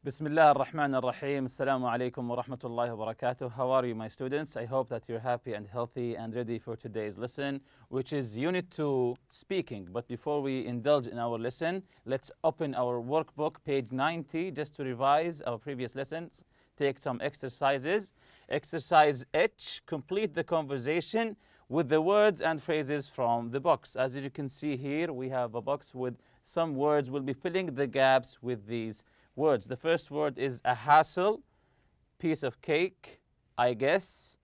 Bismillah ar-Rahman ar-Rahim. Assalamu alaikum wa rahmatullahi wa barakatuh. How are you, my students? I hope that you're happy and healthy and ready for today's lesson, which is Unit 2, Speaking. But before we indulge in our lesson, let's open our workbook, page 90, just to revise our previous lessons. Take some exercises. Exercise H, complete the conversation with the words and phrases from the box. As you can see here, we have a box with some words. We'll be filling the gaps with these words. The first word is a hassle, piece of cake, I guess,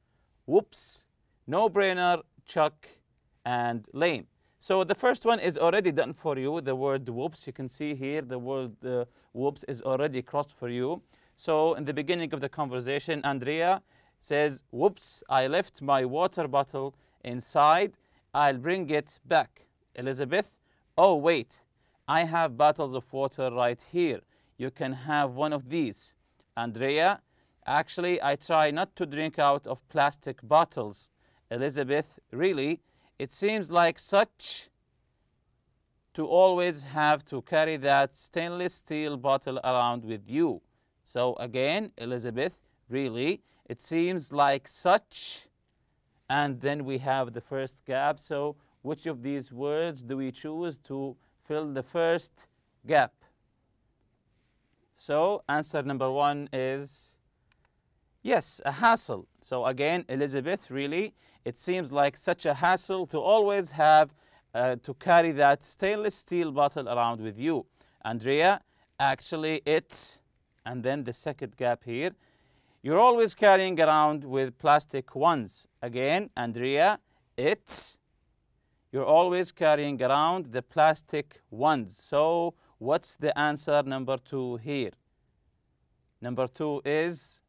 whoops, no-brainer, chuck, and lame. So the first one is already done for you, the word whoops. You can see here the word whoops is already crossed for you. So in the beginning of the conversation, Andrea says, whoops, I left my water bottle inside. I'll bring it back. Elizabeth, oh wait, I have bottles of water right here. You can have one of these. Andrea, actually, I try not to drink out of plastic bottles. Elizabeth, really? It seems like such to always have to carry that stainless steel bottle around with you. So again, Elizabeth, really? It seems like such. And then we have the first gap. So which of these words do we choose to fill the first gap? So answer number one is yes, a hassle. So again, Elizabeth, really, it seems like such a hassle to always have to carry that stainless steel bottle around with you. Andrea, actually it's, and then the second gap here, you're always carrying around with plastic ones. Again, Andrea, it's, you're always carrying around the plastic ones. So what's the answer number two here? Number two is,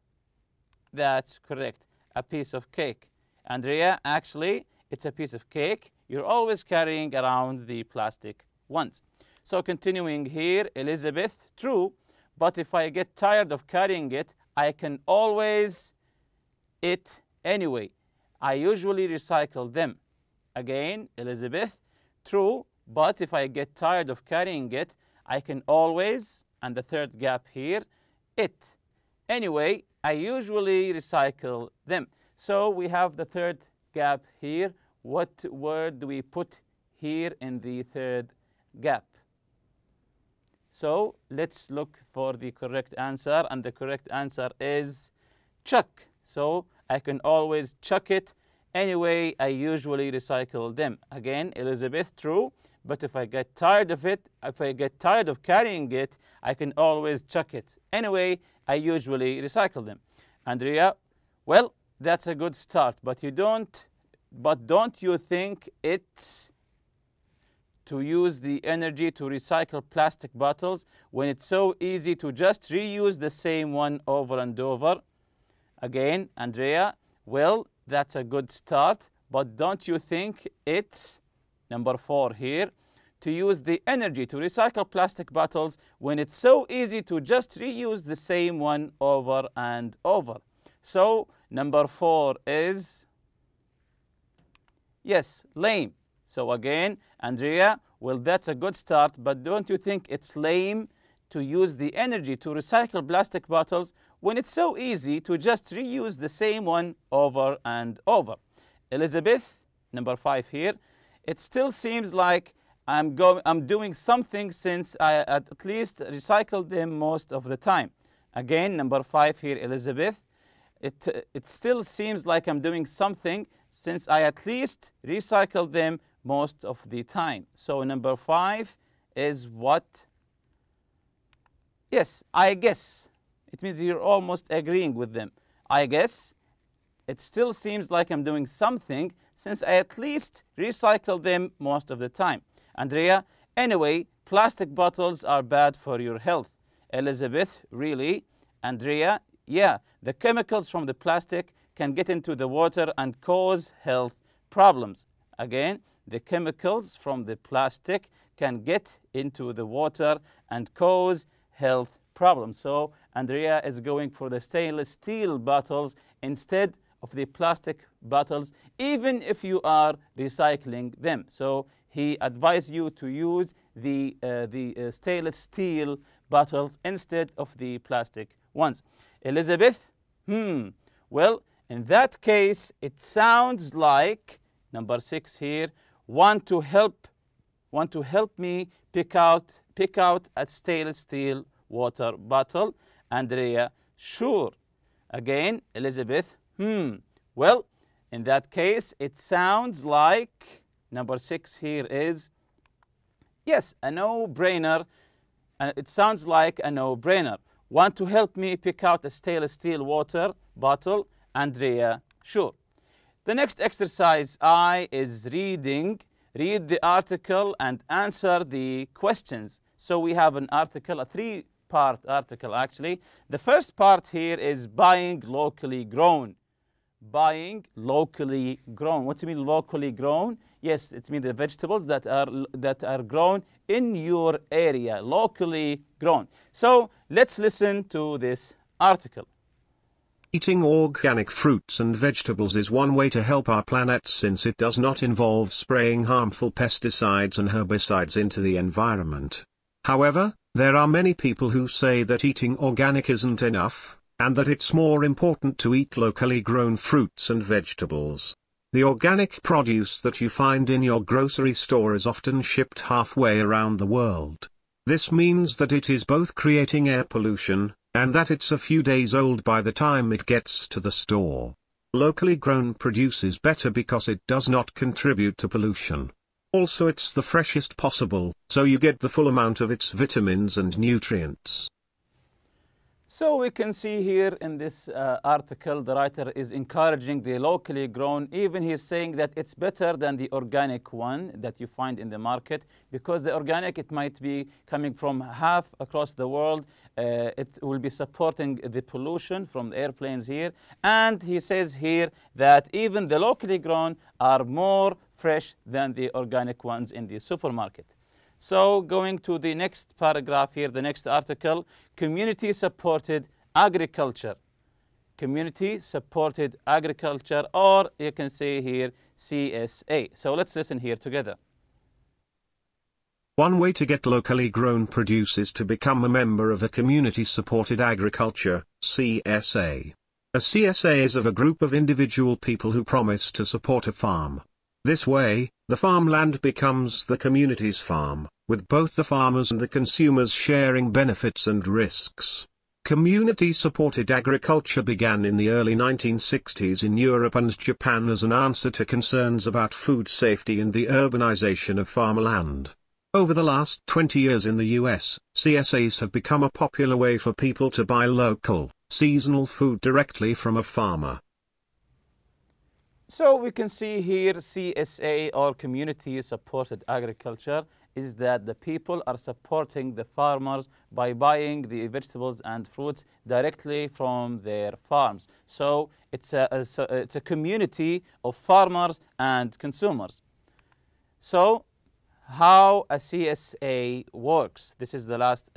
that's correct, a piece of cake. Andrea, actually, it's a piece of cake. You're always carrying around the plastic ones. So continuing here, Elizabeth, true, but if I get tired of carrying it, I can always it anyway. I usually recycle them. Again, Elizabeth, true, but if I get tired of carrying it, I can always, and the third gap here, it. Anyway, I usually recycle them. So we have the third gap here. What word do we put here in the third gap? So let's look for the correct answer, and the correct answer is chuck. So I can always chuck it. Anyway, I usually recycle them. Again, Elizabeth, true. But if I get tired of it, if I get tired of carrying it, I can always chuck it. Anyway, I usually recycle them. Andrea, well, that's a good start, but don't you think it's to use the energy to recycle plastic bottles when it's so easy to just reuse the same one over and over? Again, Andrea, well, that's a good start, but don't you think it's, number four here, to use the energy to recycle plastic bottles when it's so easy to just reuse the same one over and over? So number four is, yes, lame. So again, Andrea, well, that's a good start, but don't you think it's lame to use the energy to recycle plastic bottles when it's so easy to just reuse the same one over and over? Elizabeth, number five here, it still seems like I'm doing something since I at least recycle them most of the time. Again, number five here, Elizabeth, it still seems like I'm doing something since I at least recycle them most of the time. So number five is what? Yes, I guess. It means you're almost agreeing with them. I guess it still seems like I'm doing something since I at least recycle them most of the time. Andrea, anyway, plastic bottles are bad for your health. Elizabeth, really? Andrea, yeah, the chemicals from the plastic can get into the water and cause health problems. Again, the chemicals from the plastic can get into the water and cause health problems. So Andrea is going for the stainless steel bottles instead of the plastic bottles, even if you are recycling them. So he advised you to use the stainless steel bottles instead of the plastic ones. Elizabeth, well, in that case, it sounds like, number 6 here, want to help me pick out a stainless steel water bottle. Andrea, sure. Again, Elizabeth, well, in that case, it sounds like, number 6 here is, yes, a no-brainer. It sounds like a no-brainer. Want to help me pick out a stainless steel water bottle? Andrea, sure. The next exercise I is reading. Read the article and answer the questions. So we have an article, a 3-part article actually. The first part here is buying locally grown. Buying locally grown. What do you mean locally grown? Yes, it means the vegetables that are grown in your area, locally grown. So let's listen to this article. Eating organic fruits and vegetables is one way to help our planet since it does not involve spraying harmful pesticides and herbicides into the environment. However, there are many people who say that eating organic isn't enough, and that it's more important to eat locally grown fruits and vegetables. The organic produce that you find in your grocery store is often shipped halfway around the world. This means that it is both creating air pollution, and that it's a few days old by the time it gets to the store. Locally grown produce is better because it does not contribute to pollution. Also, it's the freshest possible, so you get the full amount of its vitamins and nutrients. So we can see here in this article, the writer is encouraging the locally grown. Even he's saying that it's better than the organic one that you find in the market, because the organic, it might be coming from half across the world. It will be supporting the pollution from the airplanes here. And he says here that even the locally grown are more fresh than the organic ones in the supermarket. So going to the next paragraph here, the next article, community-supported agriculture. Community-supported agriculture, or you can say here CSA. So let's listen here together. One way to get locally grown produce is to become a member of a community-supported agriculture, CSA. A CSA is of a group of individual people who promise to support a farm. This way, the farmland becomes the community's farm, with both the farmers and the consumers sharing benefits and risks. Community-supported agriculture began in the early 1960s in Europe and Japan as an answer to concerns about food safety and the urbanization of farmland. Over the last 20 years in the US, CSAs have become a popular way for people to buy local, seasonal food directly from a farmer. So we can see here CSA, or community-supported agriculture, is that the people are supporting the farmers by buying the vegetables and fruits directly from their farms. So it's a community of farmers and consumers. So how a CSA works. This is the last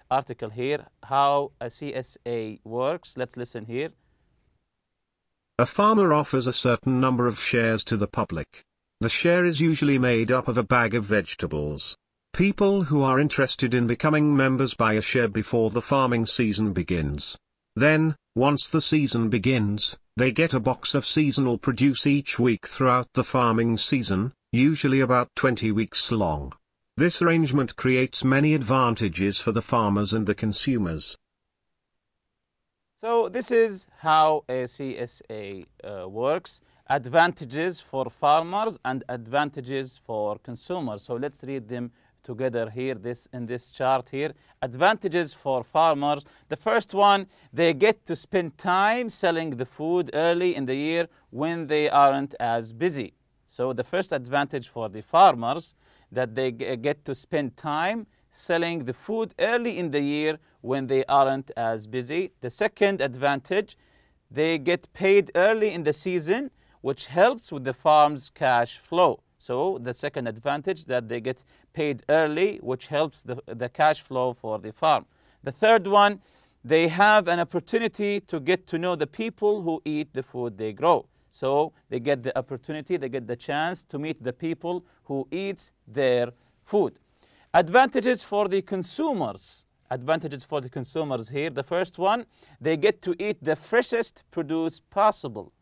article here. How a CSA works. Let's listen here. A farmer offers a certain number of shares to the public. The share is usually made up of a bag of vegetables. People who are interested in becoming members buy a share before the farming season begins. Then, once the season begins, they get a box of seasonal produce each week throughout the farming season, usually about 20 weeks long. This arrangement creates many advantages for the farmers and the consumers. So this is how a CSA works. Advantages for farmers and advantages for consumers. So let's read them together here in this chart here. Advantages for farmers. The first one, they get to spend time selling the food early in the year when they aren't as busy. So the first advantage for the farmers, that they get to spend time selling the food early in the year when they aren't as busy. The second advantage, they get paid early in the season, which helps with the farm's cash flow. So the second advantage, that they get paid early, which helps the cash flow for the farm. The third one, they have an opportunity to get to know the people who eat the food they grow. So they get the opportunity, they get the chance to meet the people who eat their food. Advantages for the consumers. Advantages for the consumers here. The first one, they get to eat the freshest produce possible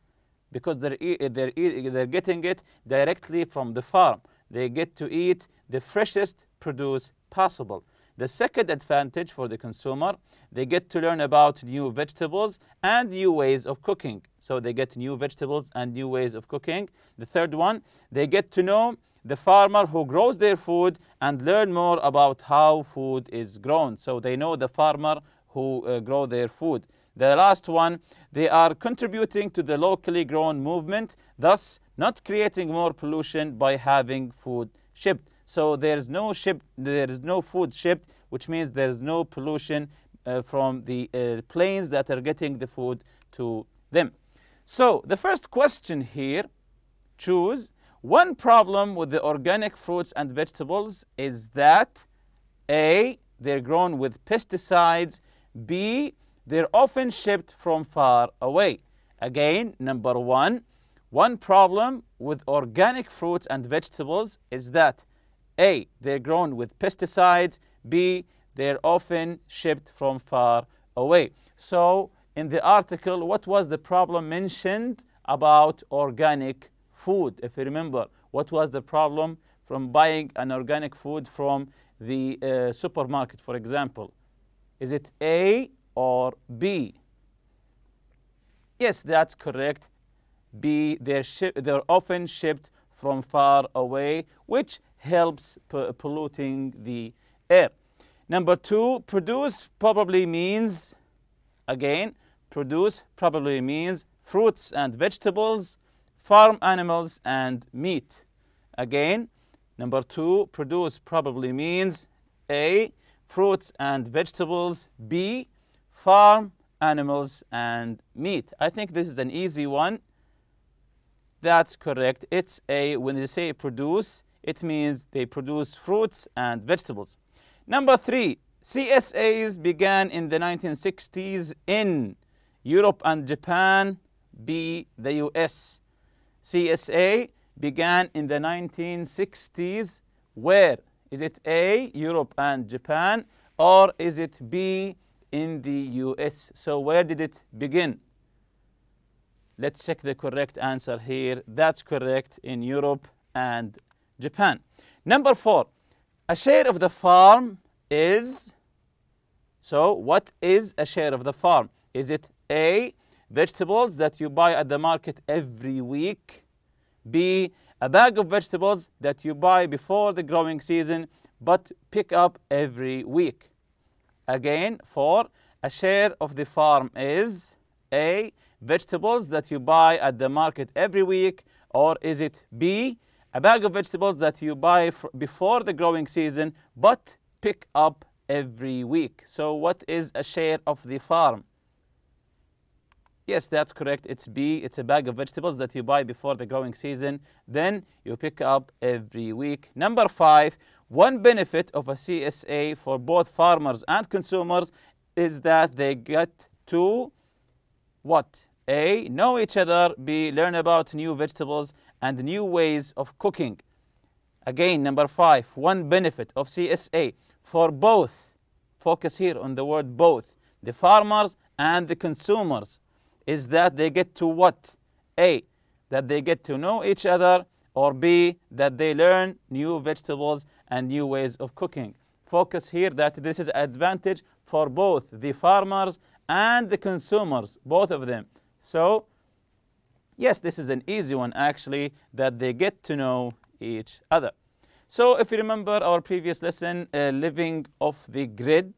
because they're getting it directly from the farm. They get to eat the freshest produce possible. The second advantage for the consumer, they get to learn about new vegetables and new ways of cooking. So they get new vegetables and new ways of cooking. The third one, they get to know the farmer who grows their food and learn more about how food is grown. So they know the farmer who grow their food. The last one, they are contributing to the locally grown movement, thus not creating more pollution by having food shipped. So there is no food shipped, which means there is no pollution from the planes that are getting the food to them. So the first question here, choose. One problem with the organic fruits and vegetables is that A, they're grown with pesticides, B, they're often shipped from far away. Again, number one problem with organic fruits and vegetables is that A, they're grown with pesticides, B, they're often shipped from far away. So in the article, what was the problem mentioned about organic food? If you remember, what was the problem from buying an organic food from the supermarket, for example? Is it A or B? Yes, that's correct. B, they're often shipped from far away, which helps polluting the air. Number two, produce probably means, again, produce probably means fruits and vegetables, farm animals and meat. Again, number two, produce probably means A, fruits and vegetables, B, farm animals and meat. I think this is an easy one. That's correct. It's A. When they say produce, it means they produce fruits and vegetables. Number three, CSAs began in the 1960s in Europe and Japan, B, the US. CSA began in the 1960s. Where? Is it A, Europe and Japan, or is it B, in the US? So where did it begin? Let's check the correct answer here. That's correct, in Europe and Japan. Number four, a share of the farm is, so what is a share of the farm? Is it A, vegetables that you buy at the market every week, B, a bag of vegetables that you buy before the growing season but pick up every week? Again, four, a share of the farm is A, vegetables that you buy at the market every week, or is it B, a bag of vegetables that you buy before the growing season but pick up every week? So what is a share of the farm? Yes, that's correct. It's B. It's a bag of vegetables that you buy before the growing season, then you pick up every week. Number five, one benefit of a CSA for both farmers and consumers is that they get to what? A, know each other, B, learn about new vegetables and new ways of cooking. Again, number five, one benefit of CSA for both, focus here on the word both, the farmers and the consumers, is that they get to what? A, that they get to know each other, or B, that they learn new vegetables and new ways of cooking. Focus here that this is an advantage for both the farmers and the consumers, both of them. So, yes, this is an easy one actually, that they get to know each other. So, if you remember our previous lesson, living off the grid.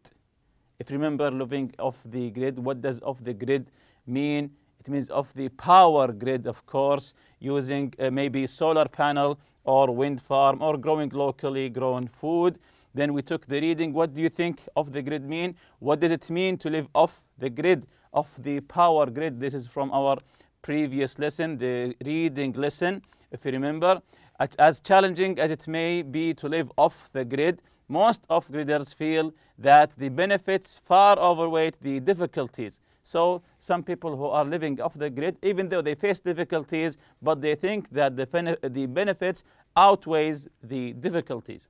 If you remember living off the grid, what does off the grid mean? It means off the power grid, of course, using maybe solar panel or wind farm or growing locally grown food. Then we took the reading. What do you think off the grid mean? What does it mean to live off the grid, off the power grid? This is from our previous lesson, the reading lesson. If you remember, as challenging as it may be to live off the grid, most off-gridders feel that the benefits far outweigh the difficulties. So some people who are living off the grid, even though they face difficulties, but they think that the benefits outweighs the difficulties.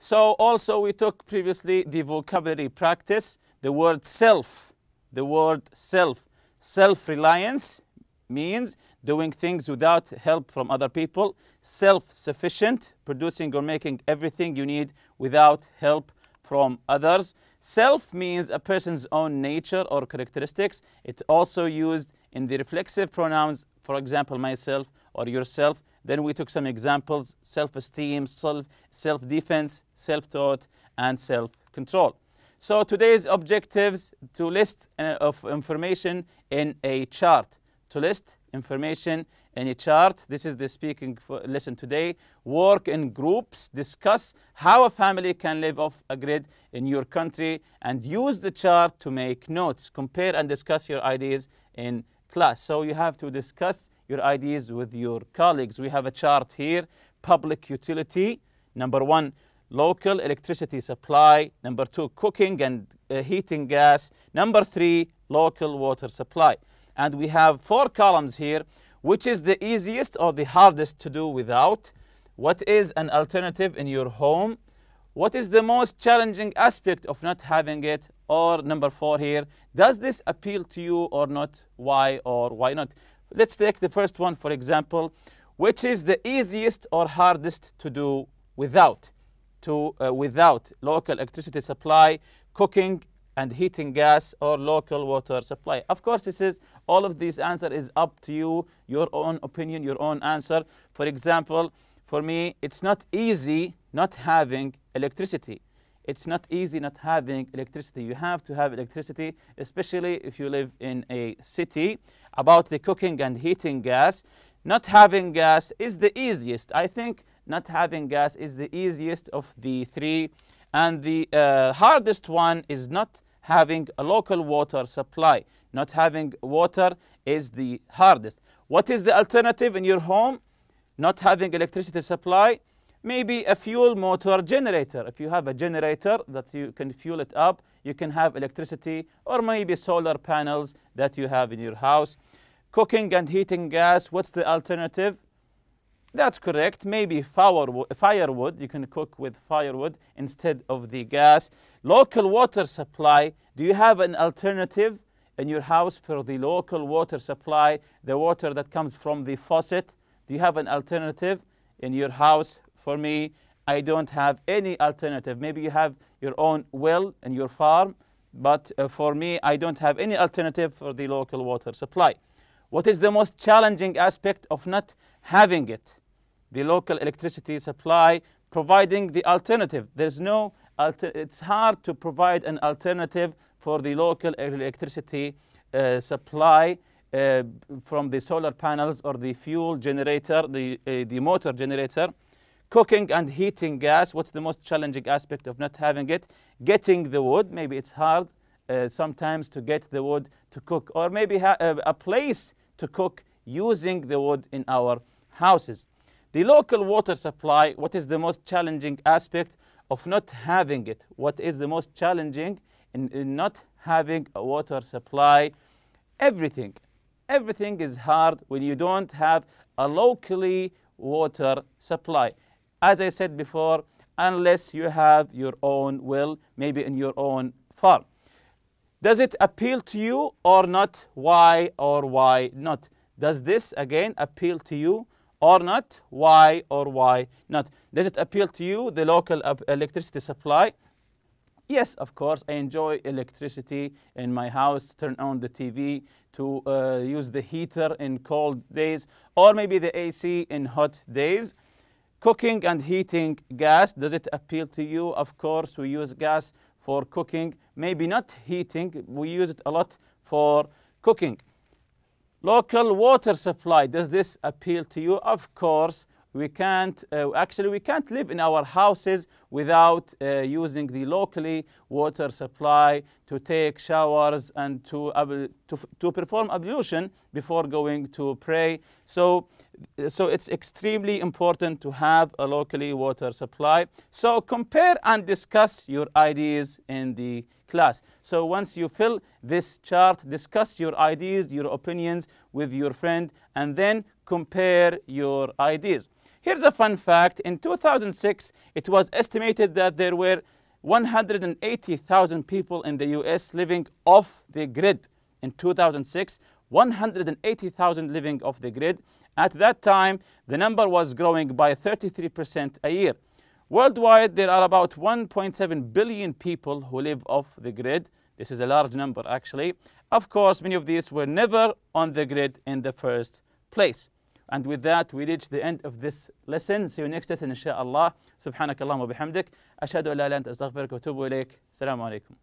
So also we took previously the vocabulary practice, the word self, self-reliance means doing things without help from other people. Self-sufficient, producing or making everything you need without help from others. Self means a person's own nature or characteristics. It's also used in the reflexive pronouns, for example, myself or yourself. Then we took some examples: self-esteem, self-defense, self-taught, and self-control. So today's objectives: to list of information in a chart. To list information in a chart. This is the speaking lesson today. Work in groups. Discuss how a family can live off a grid in your country, and use the chart to make notes. Compare and discuss your ideas in class. So you have to discuss your ideas with your colleagues. We have a chart here. Public utility. Number 1, local electricity supply. Number 2, cooking and heating gas. Number 3, local water supply. And we have 4 columns here. Which is the easiest or the hardest to do without? What is an alternative in your home? What is the most challenging aspect of not having it? Or number 4 here, does this appeal to you or not? Why or why not? Let's take the first one, for example. Which is the easiest or hardest to do without? Without local electricity supply, cooking and heating gas, or local water supply. Of course, all of these answer is up to you, your own opinion, your own answer. For example, for me, it's not easy not having electricity. It's not easy not having electricity. You have to have electricity, especially if you live in a city. About the cooking and heating gas, not having gas is the easiest. I think not having gas is the easiest of the 3. And the hardest one is not having a local water supply. Not having water is the hardest. What is the alternative in your home? Not having electricity supply, maybe a fuel motor generator. If you have a generator that you can fuel it up, you can have electricity, or maybe solar panels that you have in your house. Cooking and heating gas, what's the alternative? That's correct. Maybe firewood. You can cook with firewood instead of the gas. Local water supply. Do you have an alternative in your house for the local water supply? The water that comes from the faucet. Do you have an alternative in your house? For me, I don't have any alternative. Maybe you have your own well in your farm. But for me, I don't have any alternative for the local water supply. What is the most challenging aspect of not having it? The local electricity supply, providing the alternative. There's no it's hard to provide an alternative for the local electricity supply from the solar panels or the fuel generator, the motor generator. Cooking and heating gas, what's the most challenging aspect of not having it? Getting the wood. Maybe it's hard sometimes to get the wood to cook, or maybe a place to cook using the wood in our houses. The local water supply, what is the most challenging aspect of not having it? What is the most challenging in not having a water supply? Everything. Everything is hard when you don't have a locally water supply. As I said before, unless you have your own well, maybe in your own farm. Does it appeal to you or not? Why or why not? Does this again appeal to you or not? Why or why not? Does it appeal to you, the local electricity supply? Yes, of course, I enjoy electricity in my house, turn on the TV, to use the heater in cold days, or maybe the AC in hot days. Cooking and heating gas, does it appeal to you? Of course, we use gas for cooking, maybe not heating, we use it a lot for cooking. Local water supply, does this appeal to you? Of course, we can't, we can't live in our houses without using the locally water supply to take showers and to perform ablution before going to pray. So it's extremely important to have a locally water supply. So compare and discuss your ideas in the class. So once you fill this chart, discuss your ideas, your opinions with your friend, and then compare your ideas. Here's a fun fact. In 2006, it was estimated that there were 180,000 people in the US living off the grid. In 2006, 180,000 living off the grid. At that time, the number was growing by 33% a year. Worldwide, there are about 1.7 billion people who live off the grid. This is a large number, actually. Of course, many of these were never on the grid in the first place. And with that, we reach the end of this lesson. See you next lesson, inshallah. Subhanak Allahumma bihamdik. Ashhadu an la ilaha illa anta astaghfiruka wa atubu ilayk. Assalamu alaikum.